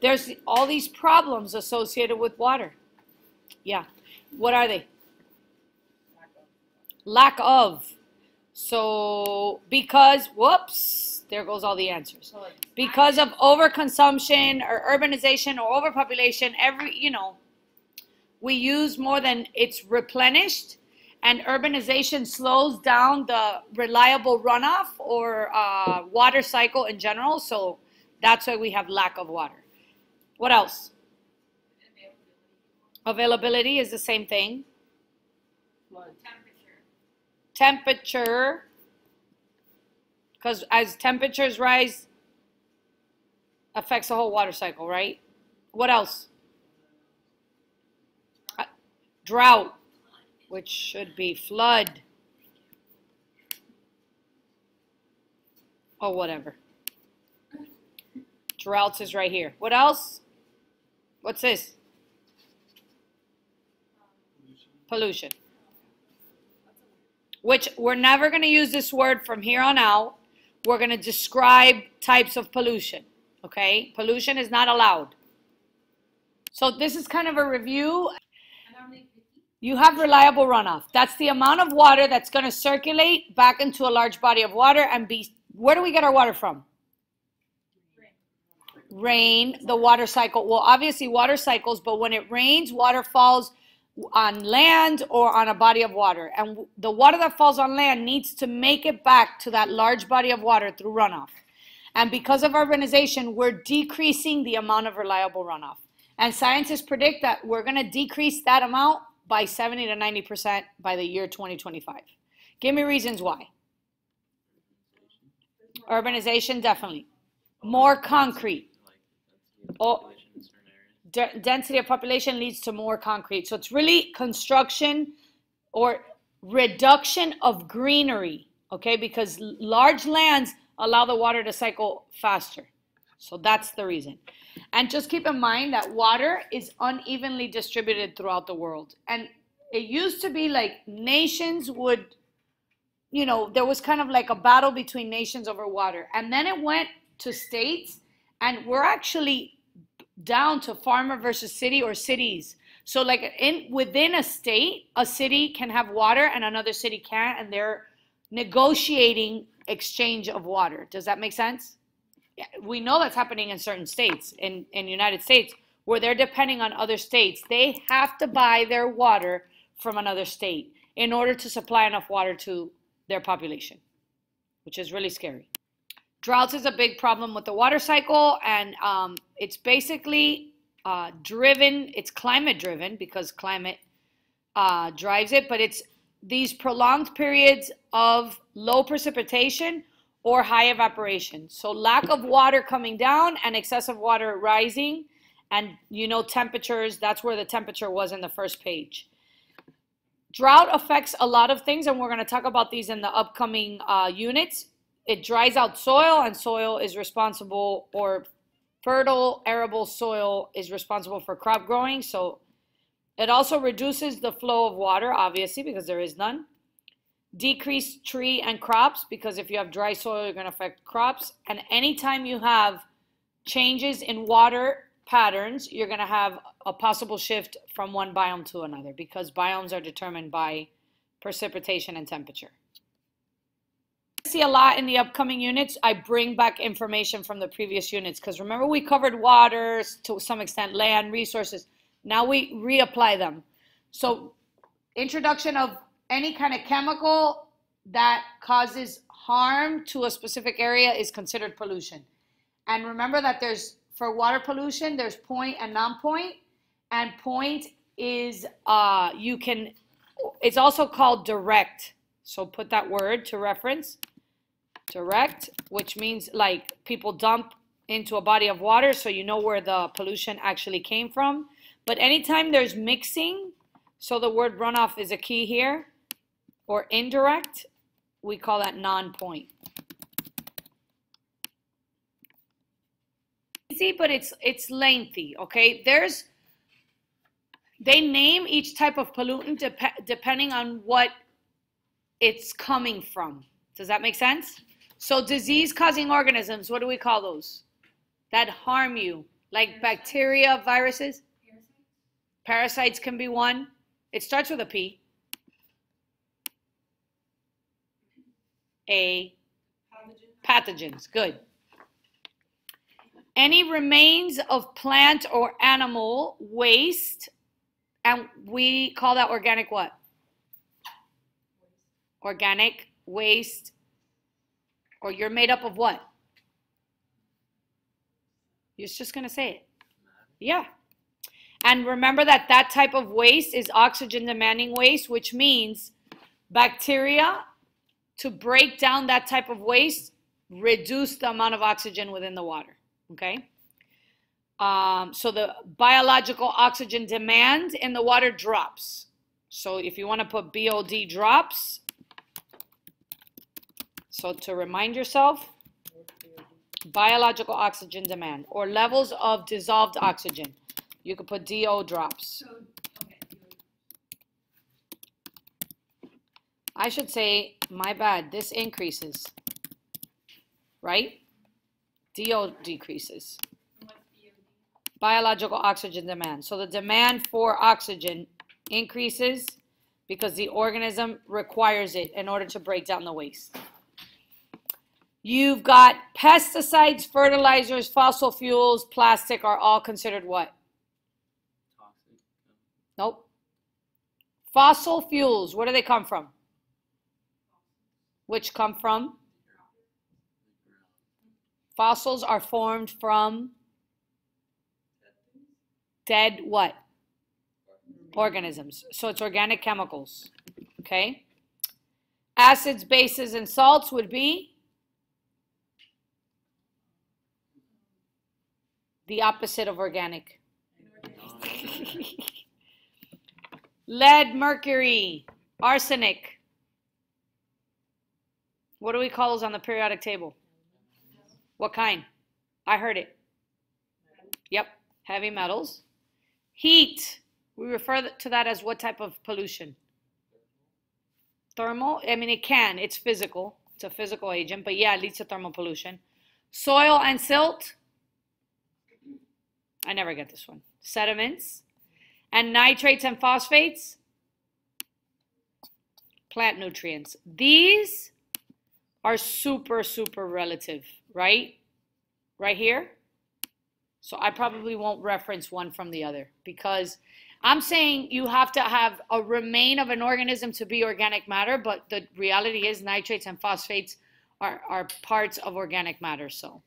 There's all these problems associated with water. Yeah. What are they? Lack of. So, because, whoops, there goes all the answers. Because of overconsumption or urbanization or overpopulation, we use more than it's replenished, and urbanization slows down the reliable runoff or water cycle in general. So that's why we have lack of water. What else? Availability is the same thing. Temperature, because as temperatures rise, affects the whole water cycle, right? What else? Drought, which should be flood. Or whatever. Droughts is right here. What else? What's this? Pollution. Which we're never going to use this word from here on out. We're going to describe types of pollution. Okay? Pollution is not allowed. So this is kind of a review. You have reliable runoff. That's the amount of water that's going to circulate back into a large body of water and be, where do we get our water from? Rain, the water cycle. Well, obviously water cycles, but when it rains, water falls on land or on a body of water. And the water that falls on land needs to make it back to that large body of water through runoff. And because of urbanization, we're decreasing the amount of reliable runoff. And scientists predict that we're going to decrease that amount by 70 to 90% by the year 2025. Give me reasons why. Urbanization, definitely. More concrete. Oh, density of population leads to more concrete. So it's really construction or reduction of greenery, okay? Because large lands allow the water to cycle faster. So that's the reason. And just keep in mind that water is unevenly distributed throughout the world. And it used to be like nations would, there was kind of like a battle between nations over water. And then it went to states, and we're actually down to farmer versus city or cities. So like within a state, a city can have water and another city can't, and they're negotiating exchange of water. Does that make sense? Yeah, we know that's happening in certain states, in United States, where they're depending on other states. They have to buy their water from another state in order to supply enough water to their population, which is really scary. Droughts is a big problem with the water cycle, and it's basically it's climate driven because climate drives it, but it's these prolonged periods of low precipitation or high evaporation. So lack of water coming down and excessive water rising, and temperatures, that's where the temperature was in the first page. Drought affects a lot of things, and we're going to talk about these in the upcoming units. It dries out soil, and soil is responsible, or fertile, arable soil is responsible for crop growing. So it also reduces the flow of water, obviously, because there is none. Decrease tree and crops, because if you have dry soil, you're going to affect crops. And anytime you have changes in water patterns, you're going to have a possible shift from one biome to another, because biomes are determined by precipitation and temperature. See a lot in the upcoming units. I bring back information from the previous units, because remember we covered water, to some extent land, resources. Now we reapply them. So introduction of any kind of chemical that causes harm to a specific area is considered pollution. And remember that for water pollution, there's point and non-point. And point is, it's also called direct. So put that word to reference. Direct, which means like people dump into a body of water, so you know where the pollution actually came from. But anytime there's mixing, so the word runoff is a key here, or indirect, we call that non-point. Easy, but it's lengthy, okay? They name each type of pollutant depending on what it's coming from. Does that make sense? So disease-causing organisms, what do we call those? that harm you, like bacteria, viruses. Parasites can be one. It starts with a P. Pathogens. Good. Any remains of plant or animal waste, and we call that organic what? Organic waste. Or you're made up of what? You're just going to say it. Yeah. And remember that that type of waste is oxygen demanding waste, which means bacteria, to break down that type of waste, reduce the amount of oxygen within the water. Okay? So the biological oxygen demand in the water drops. So if you want to put BOD drops, so to remind yourself, biological oxygen demand or levels of dissolved oxygen. You could put DO drops. I should say, my bad, this increases, right? DO decreases. Biological oxygen demand. So the demand for oxygen increases because the organism requires it in order to break down the waste. You've got pesticides, fertilizers, fossil fuels, plastic are all considered what? Toxic. Nope. Fossil fuels, where do they come from? Which come from? Fossils are formed from dead what? Organisms. So it's organic chemicals. Okay? Acids, bases, and salts would be the opposite of organic. Lead, mercury, arsenic. What do we call those on the periodic table? What kind? I heard it. Yep, heavy metals. Heat, we refer to that as what type of pollution? Thermal, I mean it can, it's physical. It's a physical agent, but yeah, it leads to thermal pollution. Soil and silt. I never get this one. Sediments. And nitrates and phosphates. Plant nutrients. These are super, super relative, right? Right here. So I probably won't reference one from the other because I'm saying you have to have a remain of an organism to be organic matter, but the reality is nitrates and phosphates are parts of organic matter, so.